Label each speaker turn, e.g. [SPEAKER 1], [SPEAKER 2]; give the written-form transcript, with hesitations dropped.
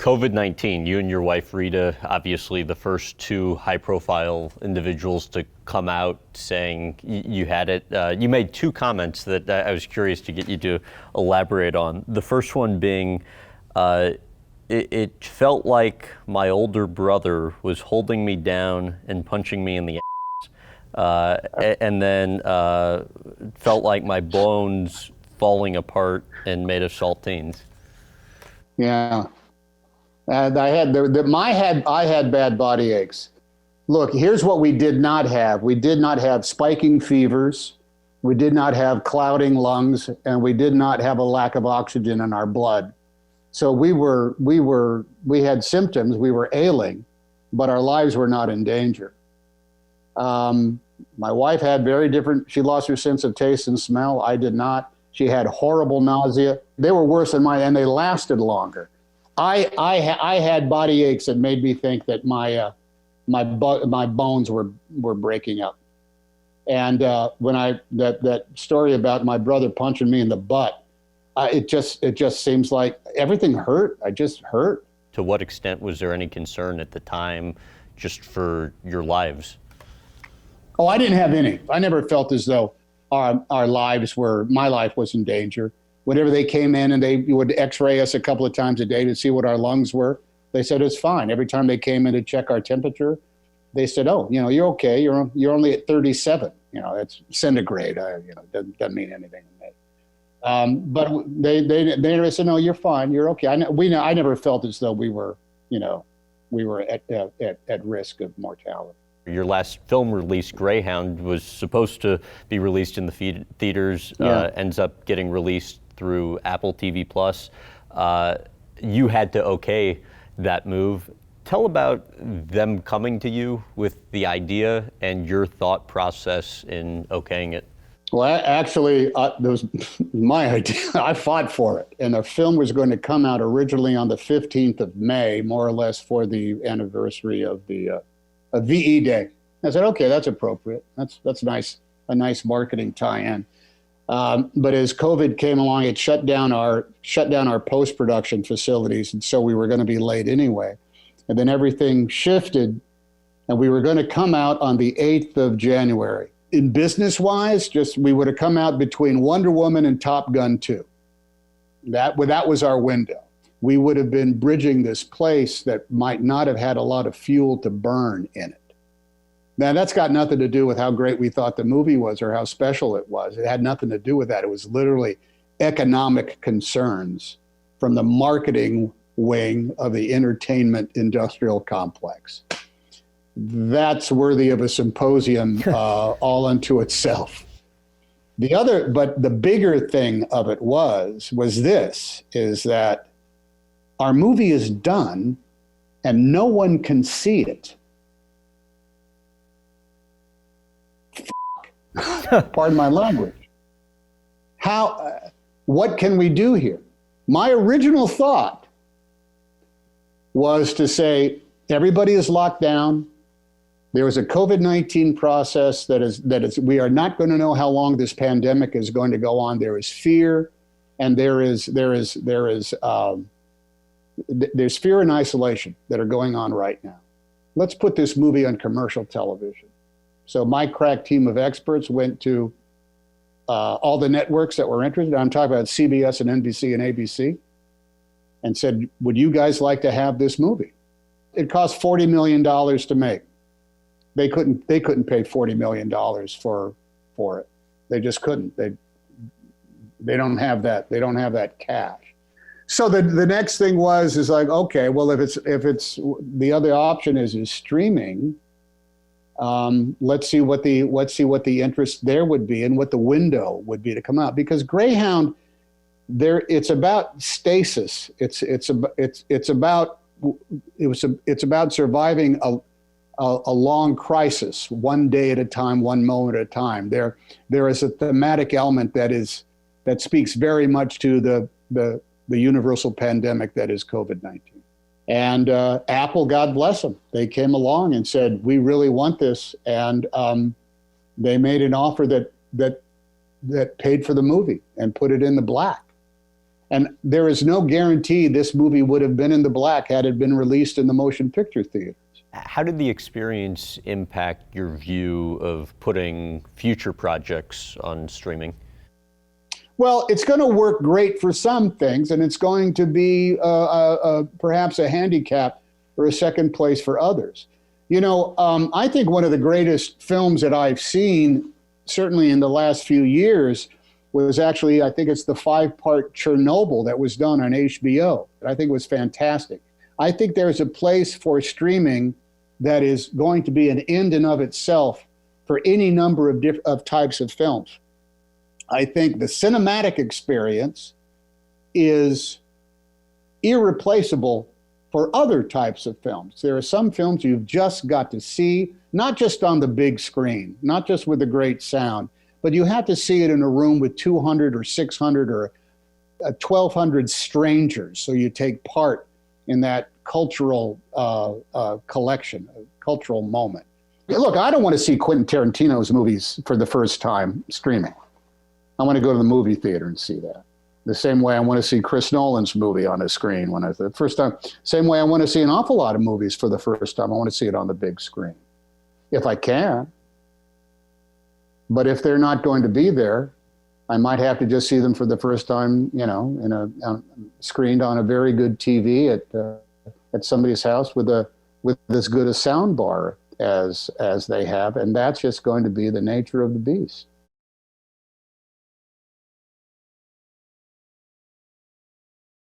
[SPEAKER 1] COVID-19, you and your wife, Rita, obviously the first two high-profile individuals to come out saying you had it. You made two comments that I was curious to get you to elaborate on. The first one being, it felt like my older brother was holding me down and punching me in the ass, and then felt like my bones falling apart and made of saltines.
[SPEAKER 2] Yeah. I had bad body aches. Look, here's what we did not have. We did not have spiking fevers. We did not have clouding lungs, and we did not have a lack of oxygen in our blood. So we had symptoms, we were ailing, but our lives were not in danger. My wife had she lost her sense of taste and smell. I did not. She had horrible nausea. They were worse than mine, and they lasted longer. I had body aches that made me think that my bones were breaking up. And when that story about my brother punching me in the butt, it just seems like everything hurt. I just hurt.
[SPEAKER 1] To what extent was there any concern at the time, just for your lives?
[SPEAKER 2] Oh, I didn't have any. I never felt as though my life was in danger. Whenever they came in and they would x-ray us a couple of times a day to see what our lungs were, they said it's fine. Every time they came in to check our temperature, they said, "Oh, you're okay. You're only at 37. That's centigrade. Doesn't mean anything to me." But they said, "No, you're fine. You're okay." I never felt as though we were at risk of mortality.
[SPEAKER 1] Your last film release, Greyhound, was supposed to be released in the theaters. Ends up getting released through Apple TV Plus. You had to okay that move. Tell about them coming to you with the idea and your thought process in okaying it.
[SPEAKER 2] Well, actually, that was my idea. I fought for it. And the film was going to come out originally on the 15th of May, more or less for the anniversary of the VE Day. I said, okay, that's appropriate. That's nice, a nice marketing tie-in. But as COVID came along, it shut down our post-production facilities, and so we were going to be late anyway. And then everything shifted, and we were going to come out on the 8th of January. In business-wise, we would have come out between Wonder Woman and Top Gun 2. That was our window. We would have been bridging this place that might not have had a lot of fuel to burn in it. Now, that's got nothing to do with how great we thought the movie was or how special it was. It had nothing to do with that. It was literally economic concerns from the marketing wing of the entertainment industrial complex. That's worthy of a symposium all unto itself. But the bigger thing of it was that our movie is done and no one can see it. Pardon my language. What can we do here? My original thought was to say, everybody is locked down. There is a COVID-19 process that is, we are not going to know how long this pandemic is going to go on. There is fear, and there's fear and isolation that are going on right now. Let's put this movie on commercial television. So my crack team of experts went to all the networks that were interested. I'm talking about CBS and NBC and ABC, and said, would you guys like to have this movie? It cost $40 million to make. They couldn't pay $40 million for it. They just couldn't. They don't have that. They don't have that cash. So the next thing is like, okay, well, if it's the other option is streaming, let's see what the interest there would be and what the window would be to come out, because Greyhound, it's about stasis. It's about surviving a long crisis, one day at a time, one moment at a time. There is a thematic element that speaks very much to the universal pandemic that is COVID-19. And Apple, God bless them, they came along and said, we really want this. And they made an offer that paid for the movie and put it in the black. And there is no guarantee this movie would have been in the black had it been released in the motion picture theater.
[SPEAKER 1] How did the experience impact your view of putting future projects on streaming?
[SPEAKER 2] Well, it's going to work great for some things, and it's going to be perhaps a handicap or a second place for others. I think one of the greatest films that I've seen, certainly in the last few years, was actually, I think it's the 5-part Chernobyl that was done on HBO. I think it was fantastic. I think there's a place for streaming that is going to be an end in of itself for any number of types of films. I think the cinematic experience is irreplaceable for other types of films. There are some films you've just got to see, not just on the big screen, not just with a great sound, but you have to see it in a room with 200 or 600 or 1,200 strangers. So you take part in that cultural collection, cultural moment. Look, I don't want to see Quentin Tarantino's movies for the first time streaming. I want to go to the movie theater and see that. The same way I want to see Chris Nolan's movie on a screen the first time. Same way I want to see an awful lot of movies for the first time. I want to see it on the big screen, if I can. But if they're not going to be there, I might have to just see them for the first time, screened on a very good TV at somebody's house with as good a sound bar as they have, and that's just going to be the nature of the beast.